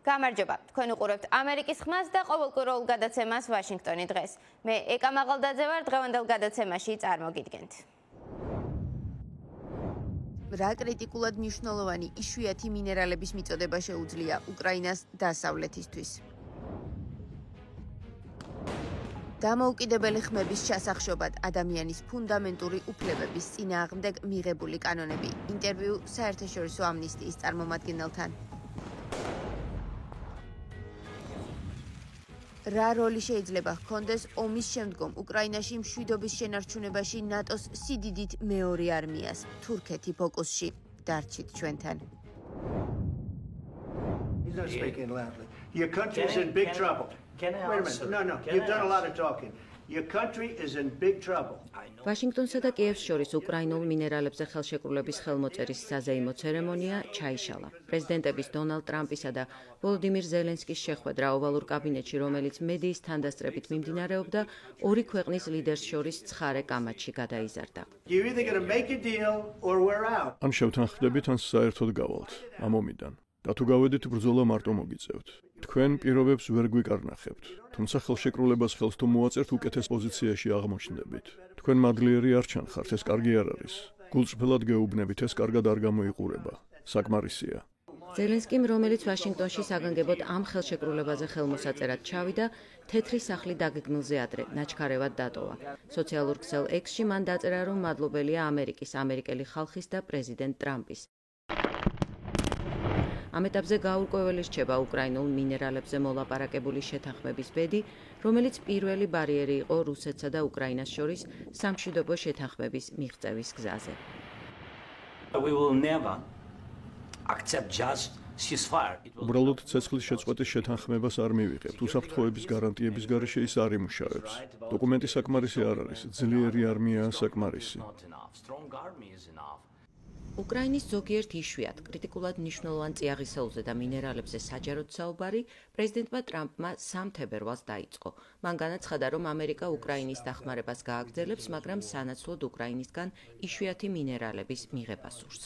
გამარჯობა, თქვენ უყურებთ ამერიკის ხმას და ყოველკვირეულ გადაცემას ვაშინგტონი დღეს. მე ეკა მაღალდაძე ვარ, დღევანდელ გადაცემაში წარმოგიდგენთ. რა კრიტიკულად მნიშვნელოვანი იშვიათი მინერალების მიწოდება შეუძლია უკრაინას დასავლეთისთვის. დამოუკიდებელი ხმების ჩასახშობად ადამიანის ფუნდამენტური უფლებების წინააღმდეგ მიღებული კანონები. ინტერვიუ საერთაშორისო ამნისტიის წარმომადგენელთან. რა როლი შეიძლება ჰქონდეს ომის შემდგომ უკრაინაში მშვიდობის შენარჩუნებაში ნატოს სიდიდით მეორე არმიას, თურქეთი ფოკუსში. დარჩით ჩვენთან. He's not speaking loudly. Your country is in big trouble. Wait a minute. No. You've done a lot of talking. Your country is in big trouble. ვაშინგტონსა და კიევს შორის უკრაინულ მინერალებზე ხელშეკრულების ხელმოწერის საზეიმო ცერემონია ჩაიშალა. პრეზიდენტების დონალდ ტრამპისა და ვოლოდიმირ ზელენსკის შეხვედრა ოვალურ კაბინეტში, რომელიც მედიის თანდასწრებით მიმდინარეობდა, ორი ქვეყნის ლიდერს შორის ცხარე კამათში გადაიზარდა. You're either going to make a deal or we're out. ან შევთანხმდებით, ან საერთოდ გავალთ ამ ომიდან. და თუ გავედით, ბრძოლა მარტო მოგიწევთ. თქვენ პირობებს ვერ გვიკარნახებთ, თუმცა ხელშეკრულებას ხელს თუ მოაწერთ, უკეთეს პოზიციაში აღმოჩნდებით. თქვენ მადლიერი არ ჩანხართ, ეს კარგი არ არის. გულწრფელად გეუბნებით, ეს კარგად არ გამოიყურება. საკმარისია. ზელენსკიმ, რომელიც ვაშინგტონში საგანგებოდ ამ ხელშეკრულებაზე ხელმოსაწერად ჩავიდა, თეთრი სახლი დაგეგმილზე ადრე ნაჩქარევად დატოვა. სოციალურ ქსელ X-ში მან დაწერა, რომ მადლობელია ამერიკის, ამერიკელი ხალხის და პრეზიდენტ ტრამპის. ამ ეტაპზე გაურკვეველი რჩება უკრაინულ მინერალებზე მოლაპარაკებული შეთანხმების ბედი, რომელიც პირველი ბარიერი იყო რუსეთსა და უკრაინას შორის სამშვიდობო შეთანხმების მიღწევის გზაზე. We will never accept just ceasefire. უბრალოდ ცეცხლის შეწყვეტის შეთანხმებას არ მივიღებთ. უსაფრთხოების გარანტიების გარეშე ის არ იმუშავებს. დოკუმენტი საკმარისი არ არის, ძლიერი არმიაა საკმარისი. უკრაინის ზოგიერთ იშვიათ კრიტიკულად მნიშვნელოვან წიაღისეულზე და მინერალებზე საჯაროდ საუბარი პრეზიდენტმა ტრამპმა 3 თებერვალს დაიწყო. მან განაცხადა, რომ ამერიკა უკრაინის დახმარებას გააგრძელებს, მაგრამ სანაცვლოდ უკრაინისგან იშვიათი მინერალების მიღებას სურს.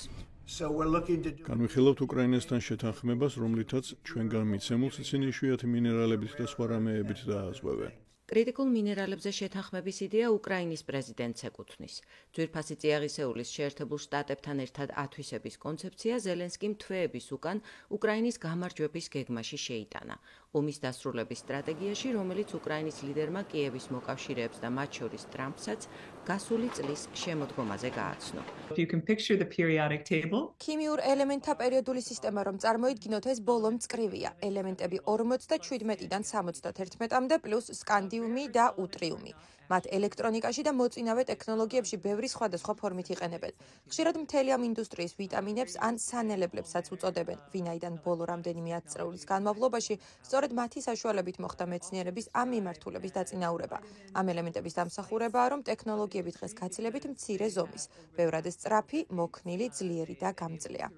განვიხილავთ უკრაინასთან შეთანხმებას, რომლითაც ჩვენგან მიცემულს ისინი იშვიათი მინერალებით და სხვა რამეებით დააზღვევენ. კრიტიკულ მინერალებზე შეთანხმების იდეა უკრაინის პრეზიდენტს ეკუთვნის. ძვირფასი წიაღისეულის შეერთებულ შტატებთან ერთად ათვისების კონცეფცია ზელენსკიმ თვეების უკან უკრაინის გამარჯვების გეგმაში შეიტანა. ომის დასრულების სტრატეგიაში, რომელიც უკრაინის ლიდერმა კიევის მოკავშირეებს და მათ შორის ტრამპსაც გასული წლის შემოდგომაზე გააცნო. ქიმიურ ელემენტთა პერიოდული სისტემა რომ წარმოიდგინოთ, ეს ბოლო მწკრივია. ელემენტები 47-დან 71-მდე პლუს სკანდიუმი და უტრიუმი. მათ ელექტრონიკაში და მოწინავე ტექნოლოგიებში ბევრი სხვადასხვა ფორმით იყენებენ. ხშირად მთელი ამ ინდუსტრიის ვიტამინებს ან სანელებლებსაც უწოდებენ, ვინაიდან ბოლო რამდენიმე ათწლეულის განმავლობაში სწორედ მათი საშუალებით მოხდა მეცნიერების ამ მიმართულების დაწინაურება. ამ ელემენტების დამსახურებაა, რომ ტექნოლოგიები დღეს გაცილებით მცირე ზომის, ბევრად სწრაფი, მოქნილი, ძლიერი და გამძლეა.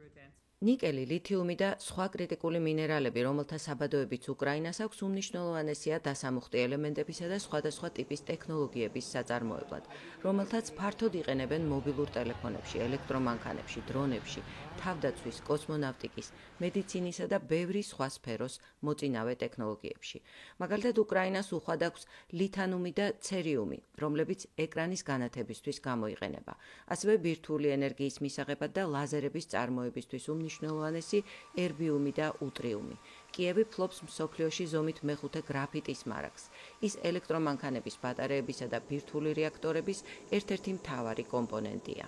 ნიკელი, ლითიუმი და სხვა კრიტიკული მინერალები, რომელთა საბადოებიც უკრაინას აქვს, უმნიშვნელოვანესია დასამუხტი ელემენტებისა და სხვადასხვა ტიპის ტექნოლოგიების საწარმოებლად, რომელთაც ფართოდ იყენებენ მობილურ ტელეფონებში, ელექტრომანქანებში, დრონებში, თავდაცვის, კოსმონავტიკის, მედიცინისა და ბევრი სხვა სფეროს მოწინავე ტექნოლოგიებში. მაგალითად, უკრაინას უხვად აქვს ლითანუმი და ცერიუმი, რომლებიც ეკრანის განათებისთვის გამოიყენება. ასევე ბირთვული ენერგიის მისაღებად და ლაზერების წარმოებისთვის უმნიშვნელოვანესი ერბიუმი და უტრიუმი. კიევი ფლობს მსოფლიოში ზომით მეხუთე გრაფიტის მარაგს. ის ელექტრომანქანების ბატარეებისა და ბირთვული რეაქტორების ერთ-ერთი მთავარი კომპონენტია.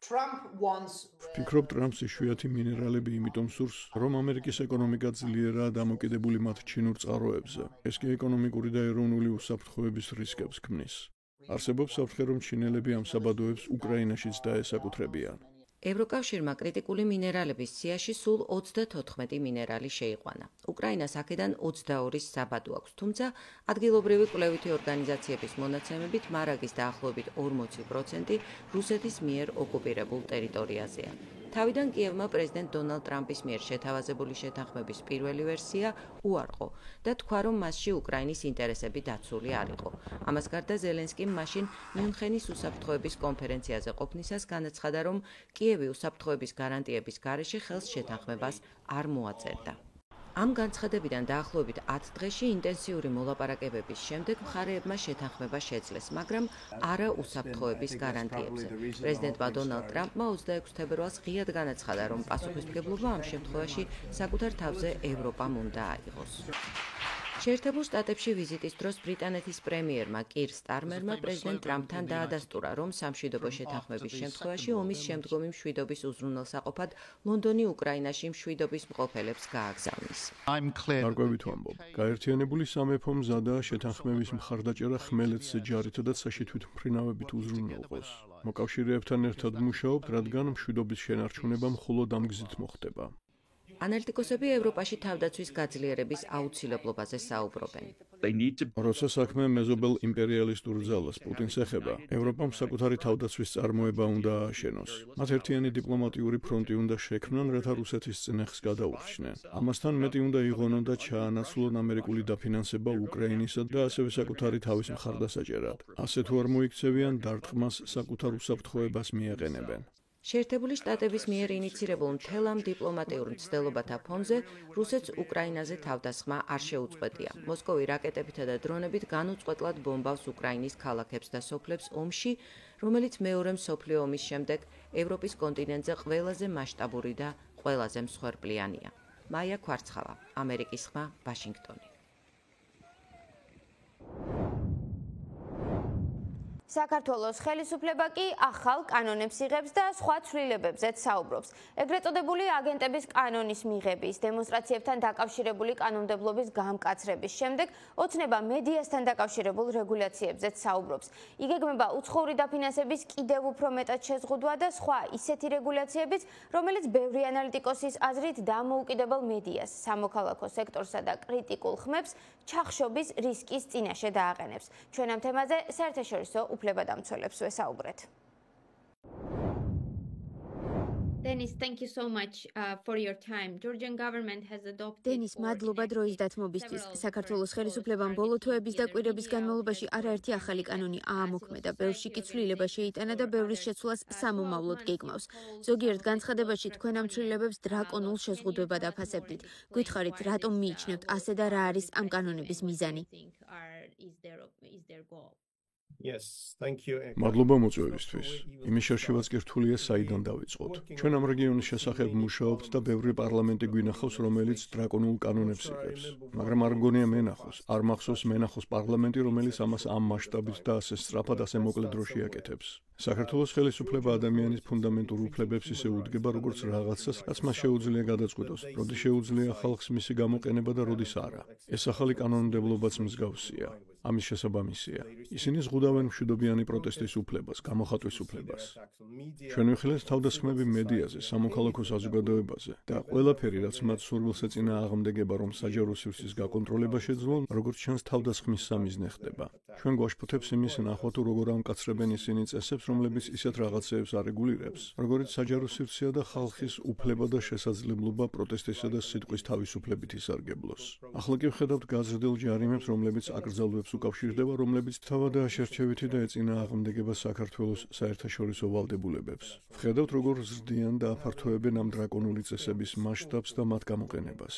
ვფიქრობ, ტრამპს იშვიათი მინერალები იმიტომ სურს, რომ ამერიკის ეკონომიკა ძლიერაა დამოკიდებული მათ ჩინურ წყაროებზე. ეს კი ეკონომიკური და ეროვნული უსაფრთხოების რისკებს ქმნის. არსებობს საფრთხე, რომ ჩინელები ამ საბადოებს უკრაინაშიც დაესაკუთრებიან. ევროკავშირმა კრიტიკული მინერალების სიაში სულ 34 მინერალი შეიყვანა. უკრაინას აქედან 22-ის საბადო აქვს, თუმცა ადგილობრივი კვლევითი ორგანიზაციების მონაცემებით მარაგის დაახლოებით 40% რუსეთის მიერ ოკუპირებულ ტერიტორიაზეა. თავიდან კიევმა პრეზიდენტ დონალდ ტრამპის მიერ შეთავაზებული შეთანხმების პირველი ვერსია უარყო და თქვა, რომ მასში უკრაინის ინტერესები დაცული არ იყო. ამას გარდა ზელენსკიმ მაშინ მიუნხენის უსაფრთხოების კონფერენციაზე ყოფნისას განაცხადა, რომ კიევი უსაფრთხოების გარანტიების გარეშე ხელს შეთანხმებას არ მოაწერდა. ამ განცხადებიდან დაახლოებით 10 დღეში ინტენსიური მოლაპარაკებების შემდეგ მხარეებმა შეთანხმება შეძლეს, მაგრამ არა უსაფრთხოების გარანტიებზე. პრეზიდენტმა დონალდ ტრამპმა 26 თებერვალს ღიად განაცხადა, რომ პასუხისმგებლობა ამ შემთხვევაში საკუთარ თავზე ევროპამ უნდა აიღოს. შეერთებულ შტატებში ვიზიტის დროს ბრიტანეთის პრემიერმა კირ სტარმერმა პრეზიდენტ ტრამპთან დაადასტურა, რომ სამშვიდობო შეთანხმების შემთხვევაში ომის შემდგომი მშვიდობის უზრუნველსაყოფად ლონდონი უკრაინაში მშვიდობის მყოფელებს გააგზავნის. გარკვევით ვამბობ, გაერთიანებული სამეფო მზადაა შეთანხმების მხარდაჭერა ხმელეთზე ჯარითა და საშითვით მფრინავებით უზრუნველყოს. მოკავშირეებთან ერთად მუშაობთ, რადგან მშვიდობის შენარჩუნება მხოლოდ ამ გზით მოხდება. ანალიტიკოსები ევროპაში თავდაცვის გაძლიერების აუცილებლობაზე საუბრობენ. როცა საქმე მეზობელ იმპერიალისტურ ძალას პუტინს ეხება, ევროპამ საკუთარი თავდაცვის წარმოება უნდა ააშენოს. მათ ერთიანი დიპლომატიური ფრონტი უნდა შექმნან, რათა რუსეთის წინეხს გადაურჩნენ. ამასთან მეტი უნდა იღონონ და ჩაანაცვლონ ამერიკული დაფინანსება უკრაინისა და ასევე საკუთარი თავის მხარდასაჭერად. ასე თუ არ მოიქცევიან, დარტყმას საკუთარ უსაფრთხოებას მიეყენებენ. შეერთებული შტატების მიერ ინიცირებულ მთელ ამ დიპლომატიურ მცდელობათა ფონზე რუსეთს უკრაინაზე თავდასხმა არ შეუწყვეტია. მოსკოვი რაკეტებითა და დრონებით განუწყვეტლად ბომბავს უკრაინის ქალაქებს და სოფლებს ომში, რომელიც მეორე მსოფლიო ომის შემდეგ ევროპის კონტინენტზე ყველაზე მასშტაბური და ყველაზე მსხვერპლიანია. მაია ქვარცხავა, ამერიკის ხმა, ვაშინგტონი. საქართველოს ხელისუფლება კი ახალ კანონებს იღებს და სხვა ცვლილებებზეც საუბრობს. ეგრეთ წოდებული აგენტების კანონის მიღების, დემონსტრაციებთან დაკავშირებული კანონმდებლობის გამკაცრების შემდეგ ოცნება მედიასთან დაკავშირებულ რეგულაციებზეც საუბრობს. იგეგმება უცხოური დაფინანსების კიდევ უფრო მეტად შეზღუდვა და სხვა ისეთი რეგულაციებიც, რომელიც ბევრი ანალიტიკოსის აზრით დამოუკიდებელ მედიას, სამოქალაქო სექტორსა და კრიტიკულ ხმებს ჩახშობის რისკის წინაშე დააყენებს. ჩვენ ამ თემაზე საერთაშორისო უფლებადამცველებს ვესაუბრეთ. Dennis, thank you so much for your time. Georgian government has adopted დენის, მადლობა დროის დათმობისთვის. საქართველოს ხელისუფლებამ ბოლო თვეების და კვირების განმავლობაში არაერთი ახალი კანონი აამოქმედა. ბევრში კი ცვლილება შეიტანა და ბევრის შეცვლას სამომავლოდ გეგმავს. ზოგიერთ განცხადებაში თქვენ ამ ცვლილებებს დრაკონულ შეზღუდვებად აფასებდით. გითხარით, რატომ მიიჩნევთ ასე და რა არის ამ კანონების მიზანი? მადლობა მოწვევისთვის. იმის შერშევაც კი რთულია საიდან დავიწყოთ. ჩვენ ამ რეგიონის შესახებ მუშაობთ და ბევრი პარლამენტი გვინახავს, რომელიც დრაკონულ კანონებს იღებს. მაგრამ არ მგონია მენახოს, არ მახსოვს მენახოს პარლამენტი, რომელიც ამას ამ მასშტაბით და ასე სწრაფად ასე მოკლე დროში აკეთებს. საქართველოს ხელისუფლება ადამიანის ფუნდამენტურ უფლებებს ისე უდგება, როგორც რაღაცას, რაც მას შეუძლია გადაწყვეტოს, როდის შეუძლია ხალხს მისი გამოყენება და როდის არა. ეს ახალი კანონმდებლობაც მსგავსია. ამის შესაბამისია. ისინი ზღუდავენ მშვიდობიანი პროტესტის უფლებას, გამოხატვის უფლებას. ჩვენ ვიხილეთ თავდასხმები მედიაზე, სამოქალაქო საზოგადოებაზე და ყველაფერი, რაც მათ სურვილს ეწინააღმდეგება, რომ საჯარო სივრცის გაკონტროლება შეძლონ, როგორც ჩანს თავდასხმის სამიზნე ხდება. ჩვენ გვაშფოთებს იმის ნახვა თუ როგორ ამკაცრებენ ისინი წესებს, რომლებიც ისეთ რაღაცეებს არეგულირებს, როგორც საჯარო სივრცეა და ხალხის უფლება და შესაძლებლობა პროტესტისა და სიტყვის თავისუფლებით ისარგებლოს. ახლა კი ვხედავთ გაზრდილ ჯარიმებს, რომლებიც აკრძალვებს უკავშირდება, რომლებიც თავადაა შერჩევითი და ეწინააღმდეგება საქართველოს საერთაშორისო ვალდებულებებს. ვხედავთ, როგორ ზრდიან და აფართოებენ ამ დრაკონული წესების მასშტაბს და მათ გამოყენებას.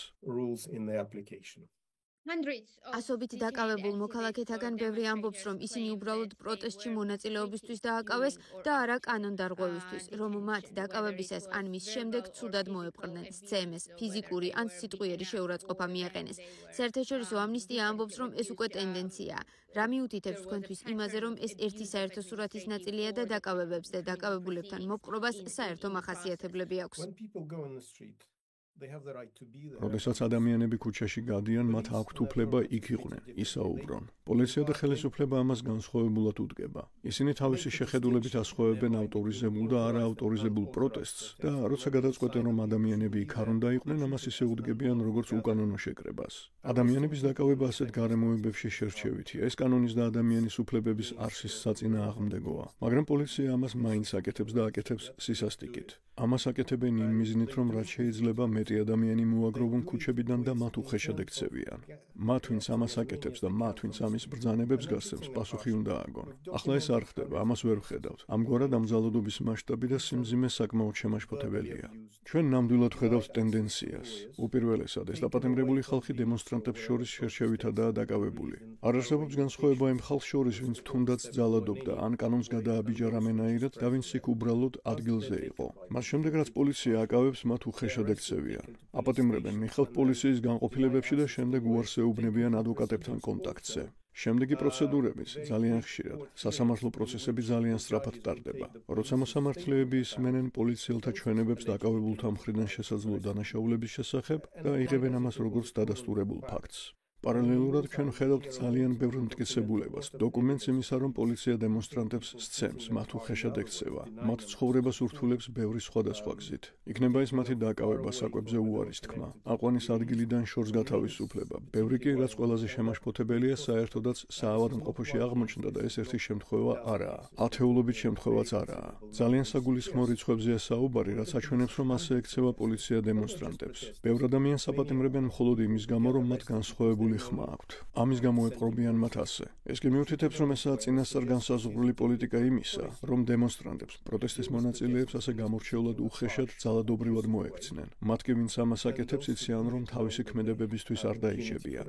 ასობით დაკავებულ მოქალაქეთაგან ბევრი ამბობს, რომ ისინი უბრალოდ პროტესტში მონაწილეობისთვის დააკავეს და არა კანონდარღვევისთვის, რომ მათ დაკავებისას ან მის შემდეგ ცუდად მოეპყრნენ, სცემეს, ფიზიკური ან სიტყვიერი შეურაცხყოფა მიაყენეს. საერთაშორისო ამნისტია ამბობს, რომ ეს უკვე ტენდენციაა. რა მიუთითებს თქვენთვის იმაზე, რომ ეს ერთი საერთო სურათის ნაწილია და დაკავებებს და დაკავებულებთან მოპყრობას საერთო მახასიათებლები აქვს. როდესაც ადამიანები ქუჩაში გადიან, მათ აქვთ უფლება იქ იყვნენ, ისაუბრონ. პოლიცია და ხელისუფლება ამას განსხვავებულად უდგება. ისინი თავისი შეხედულებით ასხვევებენ ავტორიზებულ და არაავტორიზებულ პროტესტს და როცა გადაწყვეტენ, რომ ადამიანები იქ არ უნდა იყვნენ, ამას ისე უდგებიან, როგორც უკანონო შეკრებას. ადამიანების დაკავება ასეთ გარემოებებში შერჩევითია. ეს კანონის და ადამიანის უფლებების არსის საწინააღმდეგოა. მაგრამ პოლიცია ამას მაინც აკეთებს და აკეთებს სისასტიკით. ამას აკეთებენ იმ მიზნით, რომ რაც შეიძლება მეტი ადამიანი მოაგროვონ ქუჩებიდან და მათ უხეშად ექცევიან. მათ, ვინც ამას აკეთებს და მათ, ვინც ამის ბრძანებებს გასცემს, პასუხი უნდა ააგონ. ახლა ეს არ ხდება, ამას ვერ ვხედავთ. ამგვარად ამ ძალადობის მასშტაბი და სიმძიმე საკმაოდ შემაშფოთებელია. ჩვენ ნამდვილად ვხედავთ ტენდენციას. უპირველესად, ეს დაპატიმრებული ხალხი დემონსტრანტებს შორის შერშევითადაა დაკავებული. არ არსებობს განსხვავება იმ ხალხს შორის, ვინც თუნდაც ძალადობდა, ან კანონს გადააბიჯა რამენაირად და ვინც იქ უბრალოდ ადგილზე იყო. მას შემდეგ, რაც პოლიცია აკავებს, მათ უხეშად ექცევიან. აპატიმრებენ მიხელთ პოლიციის განყოფილებებში და შემდეგ უარს ეუბნებიან ადვოკატებთან კონტაქტზე. შემდეგი პროცედურების ძალიან ხშირად სასამართლო პროცესები ძალიან სწრაფად ტარდება. როცა მოსამართლეები ისმენენ პოლიციელთა ჩვენებებს დაკავებულთა მხრიდან შესაძლო დანაშაულების შესახებ და იღებენ ამას როგორც დადასტურებულ ფაქტს. პარალელურად ჩვენ ვხედავთ ძალიან ბევრ მტკიცებულებას, დოკუმენტს იმისა, რომ პოლიცია დემონსტრანტებს სცემს, მათ უხეშად ექცევა, მათ ცხოვრებას ურთულებს ბევრი სხვადასხვა გზით. იქნება ეს მათი დაკავება, საკვებზე უარის თქმა, აყვანის ადგილიდან შორს გათავისუფლება. ბევრი კი, რაც ყველაზე შემაშფოთებელია, საერთოდაც საავადმყოფოში აღმოჩნდა და ეს ერთი შემთხვევა არაა. ათეულობით შემთხვევაც არაა. ძალიან საგულისხმო რიცხვებზეა საუბარი, რაც აჩვენებს, რომ ასე ექცევა პოლიცია დემონსტრანტებს. ბევრ ადამიანს აპატიმრებენ მხოლოდ იმის გამო, რომ მათ განსხვავებული ხმა აქვთ. ამის გამო ეპყრობიან მათ ასე. ეს კი მიუთითებს, რომ ესაა წინასწარ განსაზღვრული პოლიტიკა იმისა, რომ დემონსტრანტებს, პროტესტის მონაწილეებს ასე გამორჩეულად უხეშად ძალადობრივად მოექცნენ. მათ კი, ვინც ამას აკეთებს, იციან, რომ თავისი ქმედებებისთვის არ დაიჭებიან.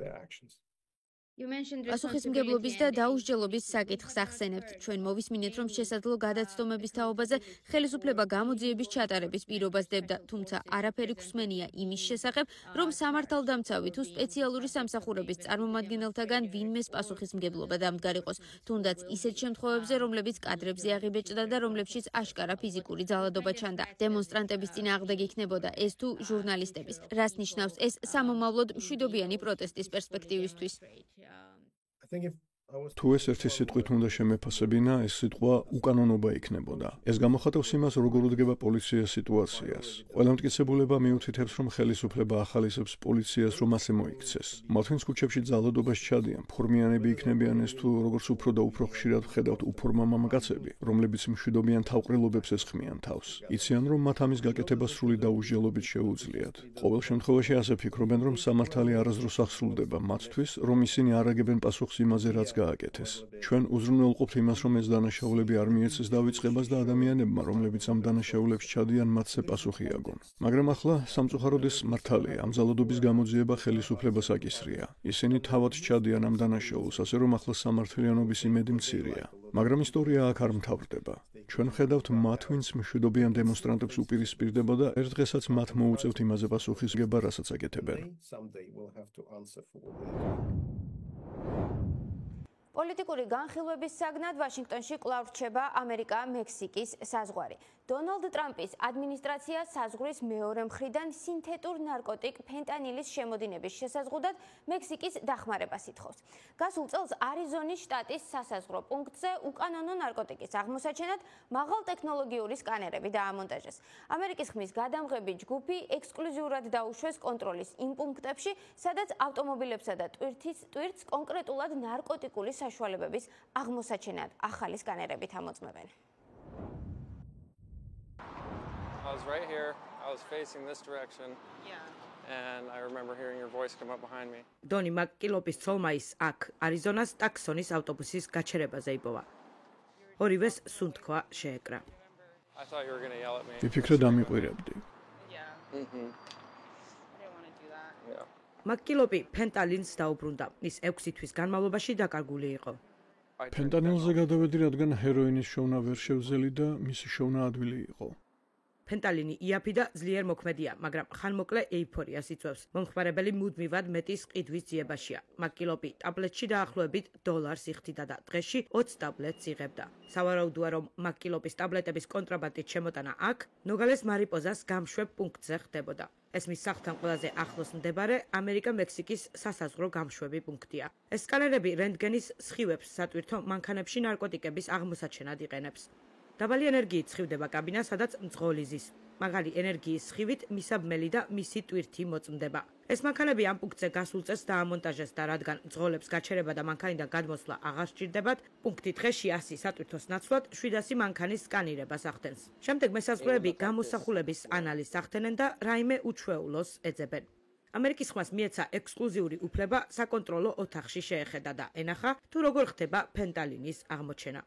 პასუხისმგებლობის და დაუსჯელობის საკითხს ახსენებთ. ჩვენ მოვისმინეთ, რომ შესაძლო გადაცდომების თაობაზე ხელისუფლება გამოძიების ჩატარების პირობას დებდა, თუმცა არაფერი გვსმენია იმის შესახებ, რომ სამართალდამცავი თუ სპეციალური სამსახურების წარმომადგენელთაგან ვინმეს პასუხისმგებლობა დამდგარიყოს, თუნდაც ისეთ შემთხვევებზე, რომლებიც კადრებზე აღიბეჭდა და რომლებშიც აშკარა ფიზიკური ძალადობა ჩანდა. დემონსტრანტების წინააღმდეგ იქნებოდა ეს თუ ჟურნალისტების. რას ნიშნავს ეს სამომავლოდ მშვიდობიანი პროტესტის პერსპექტივისთვის? თუ ეს ერთი სიტყვით უნდა შემეფასებინა, ეს სიტყვა უკანონობა იქნებოდა. ეს გამოხატავს იმას, როგორ უდგება პოლიცია სიტუაციას. ყველა მტკიცებულება მიუთითებს, რომ ხელისუფლება ახალისებს პოლიციას, რომ ასე მოიქცეს. მათ ვინც ქუჩებში ძალადობას ჩადიან, ფორმიანები იქნებიან ეს თუ როგორც უფრო და უფრო ხშირად ვხედავთ უფორმა მამაკაცები, რომლებიც მშვიდობიან თავყრილობებს ესხმიან თავს. იციან, რომ მათ ამის გაკეთება სრული დაუსჯელობით შეუძლიათ. ყოველ შემთხვევაში ასე ფიქრობენ, რომ სამართალი არასდროს აღსრულდება მათთვის, რომ ისინი არ აგებენ პასუხს იმაზე, რაც გააკეთეს. ჩვენ უზრუნველყოფთ იმას, რომ ეს დანაშაულები არ მიეცეს დავიწყებას და ადამიანებმა, რომლებიც ამ დანაშაულებს ჩადიან, მათზე პასუხი აგონ. მაგრამ ახლა სამწუხაროდ ეს მართალია, ამ ძალადობის გამოძიება ხელისუფლებას აკისრია. ისინი თავად ჩადიან ამ დანაშაულს, ასე რომ ახლა სამართლიანობის იმედი მცირეა. მაგრამ ისტორია აქ არ მთავრდება. ჩვენ ვხედავთ მათ, ვინც მშვიდობიან დემონსტრანტებს უპირისპირდება და ერთ დღესაც მათ მოუწევთ იმაზე პასუხისმგება, რასაც აკეთებენ. პოლიტიკური განხილვების საგნად ვაშინგტონში კვლავ რჩება ამერიკა-მექსიკის საზღვარი. დონალდ ტრამპის ადმინისტრაცია საზღვრის მეორე მხრიდან სინთეტურ ნარკოტიკ ფენტანილის შემოდინების შესაზღუდად მექსიკის დახმარებას ითხოვს. გასულ წელს არიზონის შტატის სასაზღვრო პუნქტზე უკანონო ნარკოტიკის აღმოსაჩენად მაღალტექნოლოგიური სკანერები დაამონტაჟეს. ამერიკის ხმის გადამღები ჯგუფი ექსკლუზიურად დაუშვეს კონტროლის იმ პუნქტებში, სადაც ავტომობილებსა და ტვირთს კონკრეტულად ნარკოტიკული საშუალებების აღმოსაჩენად ახალი სკანერებით ამოწმებენ. I was right here. I was facing this direction. And I remember hearing your voice come up behind me. დონი მაკკილოპის ცოლმა ის აქ არიზონას ტაქსონის ავტობუსის გაჩერებაზე იპოვა. ორივეს სუნთქვა შეეკრა. I thought you were going to yell at me. ვიფიქრე დამიყვირებდი. მაკკილოპი ფენტალინს დაუბრუნდა. ის 6 თვის განმავლობაში დაკარგული იყო. ფენტანილზე გადავედი, რადგან ჰეროინის შოვნა ვერ შევძელი და მისი შოვნა ადვილი იყო. ფენტალინი იაფი და ძლიერ მოქმედია, მაგრამ ხანმოკლე ეიფორიას იწვევს. მომხმარებელი მუდმივად მეტის ყიდვის ძიებაშია. მაკკილოპი ტაბლეტში დაახლოებით $1 იხდიდა და დღეში 20 ტაბლეტს იღებდა. სავარაუდოა, რომ მაკკილოპის ტაბლეტების კონტრაბანდით შემოტანა აქ, ნოგალეს მარიპოზას გამშვებ პუნქტზე ხდებოდა. ეს მის სახლთან ყველაზე ახლოს მდებარე ამერიკა-მექსიკის სასაზღვრო გამშვები პუნქტია. ეს სკანერები რენტგენის სხივებს სატვირთო მანქანებში ნარკოტიკების აღმოსაჩენად იყენებს. დაბალი ენერგიით სხივდება კაბინა, სადაც მძღოლი ზის. მაგალი ენერგიის სხივით მისაბმელი და მისი ტვირთი მოწმდება. ეს მანქანები ამ პუნქტზე გასულ წელს დაამონტაჟეს და რადგან მძღოლებს გაჩერება და მანქანიდან გადმოსვლა აღარ სჭირდებათ, პუნქტი დღეში 100 სატვირთოს ნაცვლად 700 მანქანის სკანირებას ახდენს. შემდეგ მესაზღვრეები გამოსახულების ანალიზს ახდენენ და რაიმე უჩვეულოს ეძებენ. ამერიკის ხმას მიეცა ექსკლუზიური უფლება საკონტროლო ოთახში შეეხედა და ენახა თუ როგორ ხდება ფენტალინის აღმოჩენა.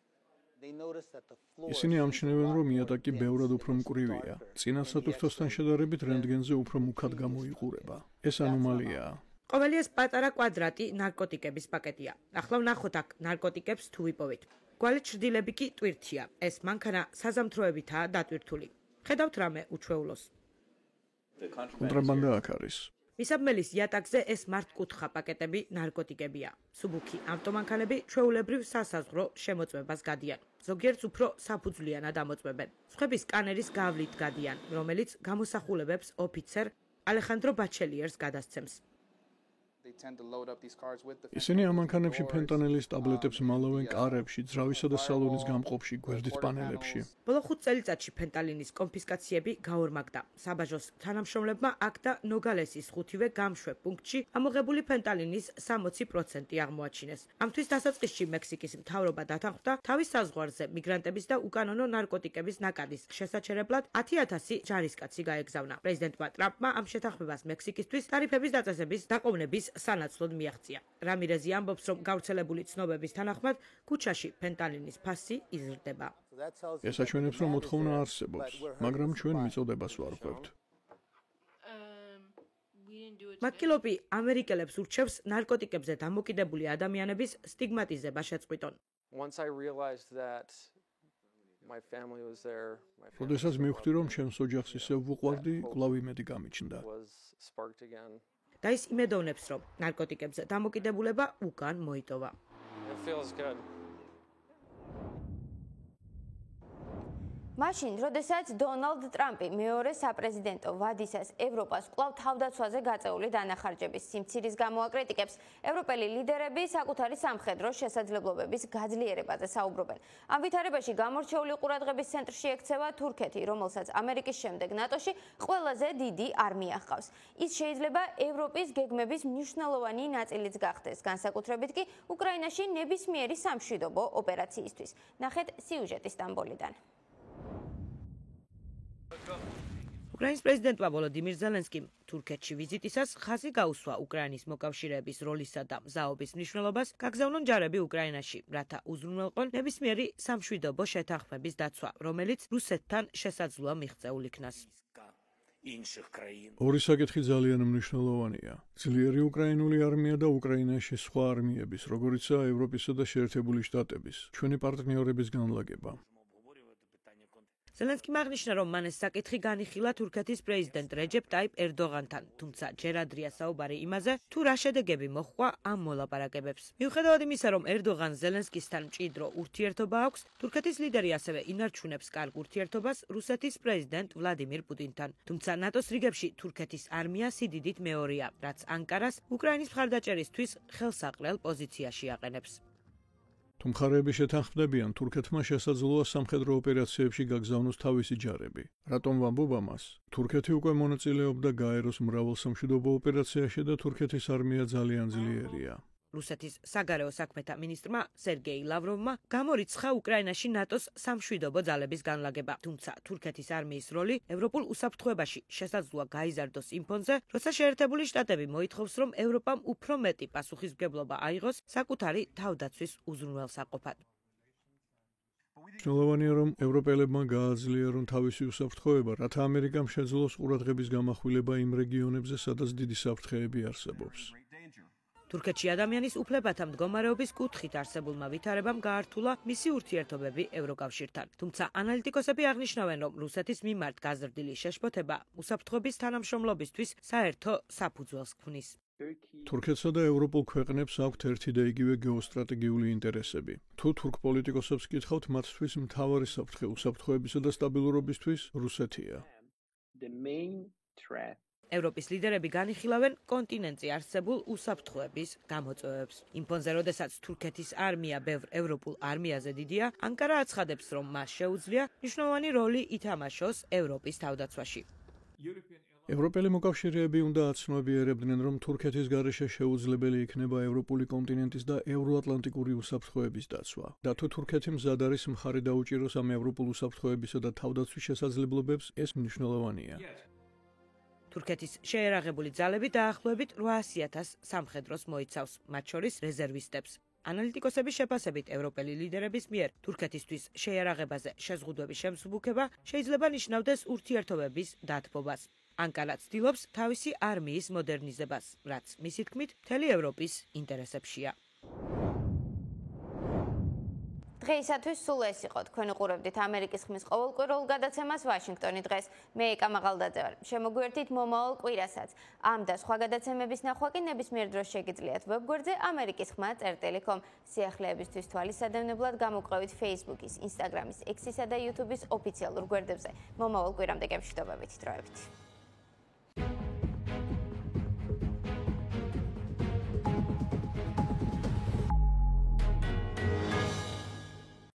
ისინი ამჩნევენ, რომ იატაკი ბევრად უფრო მკვრივია. წინა სატვირთოსთან შედარებით რენტგენზე უფრო მუქად გამოიყურება. ეს ანომალიაა. ყოველი ეს პატარა კვადრატი ნარკოტიკების პაკეტია. ახლა ვნახოთ აქ ნარკოტიკებს თუ ვიპოვით. გვალით ჩრდილები კი ტვირთია. ეს მანქანა საზამთროებითაა დატვირთული. ხედავთ რამე უჩვეულოს. კონტრაბანდა აქ არის. მისაბმელის იატაკზე ეს მართკუთხა პაკეტები ნარკოტიკებია. სუბუქი ავტომანქანები ჩვეულებრივ სასაზღვრო შემოწმებას გადიან. ზოგიერთს უფრო საფუძვლიანად ამოწმებენ. სხვების სკანერის გავლით გადიან, რომელიც გამოსახულებებს ოფიცერ ალეხანდრო ბაჩელიერს გადასცემს. ისინი ამ მანქანებში ფენტანილის ტაბლეტებს მალავენ კარებში, ძრავისა და სალონის გამყოფში, გვერდით პანელებში. ბოლო 5 წელიწადში ფენტალინის კონფისკაციები გაორმაგდა. საბაჟოს თანამშრომლებმა აქ და ნოგალესის 5-ვე გამშვებ პუნქტში ამოღებული ფენტალინის 60% აღმოაჩინეს. ამთვის დასაწყისში მექსიკის მთავრობა დათანხმდა თავის საზღვარზე მიგრანტების და უკანონო ნარკოტიკების ნაკადის შესაჩერებლად 10,000 ჯარისკაცი გაეგზავნა. პრეზიდენტმა ტრამპმა ამ შეთანხმებას მექსიკისთვის ტარიფების დაწესების დაყოვნების სანაცვლოდ მიაღწია. რამირეზი ამბობს, რომ გავრცელებული ცნობების თანახმად ქუჩაში ფენტალინის ფასი იზრდება. ეს აჩვენებს, რომ მოთხოვნა არსებობს, მაგრამ ჩვენ მიწოდებას ვარღვევთ. მაკილოპი ამერიკელებს ურჩევს ნარკოტიკებზე დამოკიდებული ადამიანების სტიგმატიზება შეწყვიტონ. როდესაც მივხვდი, რომ ჩემს ოჯახს ისევ ვუყვარდი, კვლავ იმედი გამიჩნდა. და ის იმედოვნებს, რომ ნარკოტიკებზე დამოკიდებულება უკან მოიტოვა. მაშინ, როდესაც დონალდ ტრამპი მეორე საპრეზიდენტო ვადისას ევროპას კვლავ თავდაცვაზე გაწეული დანახარჯების სიმცირის გამო აკრიტიკებს, ევროპელი ლიდერები საკუთარი სამხედრო შესაძლებლობების გაძლიერებაზე საუბრობენ. ამ ვითარებაში გამორჩეული ყურადღების ცენტრში ექცევა თურქეთი, რომელსაც ამერიკის შემდეგ ნატოში ყველაზე დიდი არმია ჰყავს. ის შეიძლება ევროპის გეგმების მნიშვნელოვანი ნაწილიც გახდეს, განსაკუთრებით კი უკრაინაში ნებისმიერი სამშვიდობო ოპერაციისთვის. ნახეთ სიუჟეტი სტამბოლიდან. უკრაინის პრეზიდენტმა ვოლოდიმირ ზელენსკიმ თურქეთში ვიზიტისას ხაზი გაუსვა უკრაინის მოკავშირეების როლისა და მზაობის მნიშვნელობას, გაგზავნონ ჯარები უკრაინაში, რათა უზრუნველყონ ნებისმიერი სამშვიდობო შეთანხმების დაცვა, რომელიც რუსეთთან შესაძლოა მიღწეულ იქნას. ორი საკითხი ძალიან მნიშვნელოვანია. ძლიერი უკრაინული არმია და უკრაინაში სხვა არმიების, როგორიცაა ევროპისა და შეერთებული შტატების, ჩვენი პარტნიორების განლაგება. ზელენსკიმ აღნიშნა, რომ მან ეს საკითხი განიხილა თურქეთის პრეზიდენტ რეჯეპ ტაიპ ერდოღანთან, თუმცა ჯერ ადრეა საუბარი იმაზე, თუ რა შედეგები მოჰყვა ამ მოლაპარაკებებს. მიუხედავად იმისა, რომ ერდოღანს ზელენსკისთან მჭიდრო ურთიერთობა აქვს, თურქეთის ლიდერი ასევე ინარჩუნებს კარგ ურთიერთობას რუსეთის პრეზიდენტ ვლადიმირ პუტინთან. თუმცა ნატოს რიგებში თურქეთის არმია სიდიდით მეორეა, რაც ანკარას უკრაინის მხარდაჭერისთვის ხელსაყრელ პოზიციაში აყენებს. თუ მხარეები შეთანხმდებიან, თურქეთმა შესაძლოა სამხედრო ოპერაციებში გაგზავნოს თავისი ჯარები. რატომ ვამბობ ამას? თურქეთი უკვე მონაწილეობდა გაეროს მრავალ სამშვიდობო ოპერაციაში და თურქეთის არმია ძალიან ძლიერია. რუსეთის საგარეო საქმეთა მინისტრმა სერგეი ლავროვმა გამორიცხა უკრაინაში ნატოს სამშვიდობო ძალების განლაგება, თუმცა თურქეთის არმიის როლი ევროპულ უსაფრთხოებაში შესაძლოა გაიზარდოს იმ ფონზე, როცა შეერთებული შტატები მოითხოვს, რომ ევროპამ უფრო მეტი პასუხისმგებლობა აიღოს საკუთარი თავდაცვის უზრუნველსაყოფად. მნიშვნელოვანია, რომ ევროპელებმა გააძლიერონ თავისი უსაფრთხოება, რათა ამერიკამ შეძლოს ყურადღების გამახვილება იმ რეგიონებზე, სადაც დიდი საფრთხეები არსებობს. თურქეთში ადამიანის უფლებათა მდგომარეობის კუთხით არსებულმა ვითარებამ გაართულა მისი ურთიერთობები ევროკავშირთან. თუმცა ანალიტიკოსები აღნიშნავენ, რომ რუსეთის მიმართ გაზრდილი შეშფოთება უსაფრთხოების თანამშრომლობისთვის საერთო საფუძველს ქმნის. თურქეთსა და ევროპულ ქვეყნებს აქვთ ერთი და იგივე გეოსტრატეგიული ინტერესები. თუ თურქ პოლიტიკოსებს კითხავთ, მათთვის მთავარი საფრთხე უსაფრთხოებისა და სტაბილურობისთვის რუსეთია. ევროპის ლიდერები განიხილავენ კონტინენტზე არსებულ უსაფრთხოების გამოწვევებს. იმ ფონზე, როდესაც თურქეთის არმია ბევრ ევროპულ არმიაზე დიდია, ანკარა აცხადებს, რომ მას შეუძლია მნიშვნელოვანი როლი ითამაშოს ევროპის თავდაცვაში. ევროპელი მოკავშირეები უნდა აცნობიერებდნენ, რომ თურქეთის გარეშე შეუძლებელი იქნება ევროპული კონტინენტის და ევროატლანტიკური უსაფრთხოების დაცვა. და თუ თურქეთი მზად არის მხარი დაუჭიროს ამ ევროპულ უსაფრთხოებისა და თავდაცვის შესაძლებლობებს, ეს მნიშვნელოვანია. თურქეთის შეერაღებული ძალები დაახლოებით 800,000 სამხედროს მოიცავს, მათ შორის რეზერვისტებს. ანალიტიკოსების შეფასებით, ევროპელი ლიდერების მიერ თურქეთისთვის შეიარაღებაზე შეზღუდვების შემსუბუქება შეიძლება ნიშნავდეს ურთიერთობების დათბობას. ანკარა ცდილობს თავისი არმიის მოდერნიზებას, რაც მისი თქმით, მთელი ევროპის ინტერესებშია. დღეისათვის სულ ეს იყო. თქვენ უყურებდით ამერიკის ხმის ყოველკვირეულ გადაცემას ვაშინგტონი დღეს. მე ეკა მაღალდაძე ვარ. შემოგვიერთით მომავალ კვირასაც. ამ და სხვა გადაცემების ნახვა კი ნებისმიერ დროს შეგიძლიათ ვებგვერდზე amerikiskhma.com. სიახლეებისთვის თვალისადევნებლად გამოგყევით Facebook-ის, Instagram-ის, X-ისა და YouTube-ის ოფიციალურ გვერდებზე. მომავალ კვირამდე გემშვიდობებით. დროებით.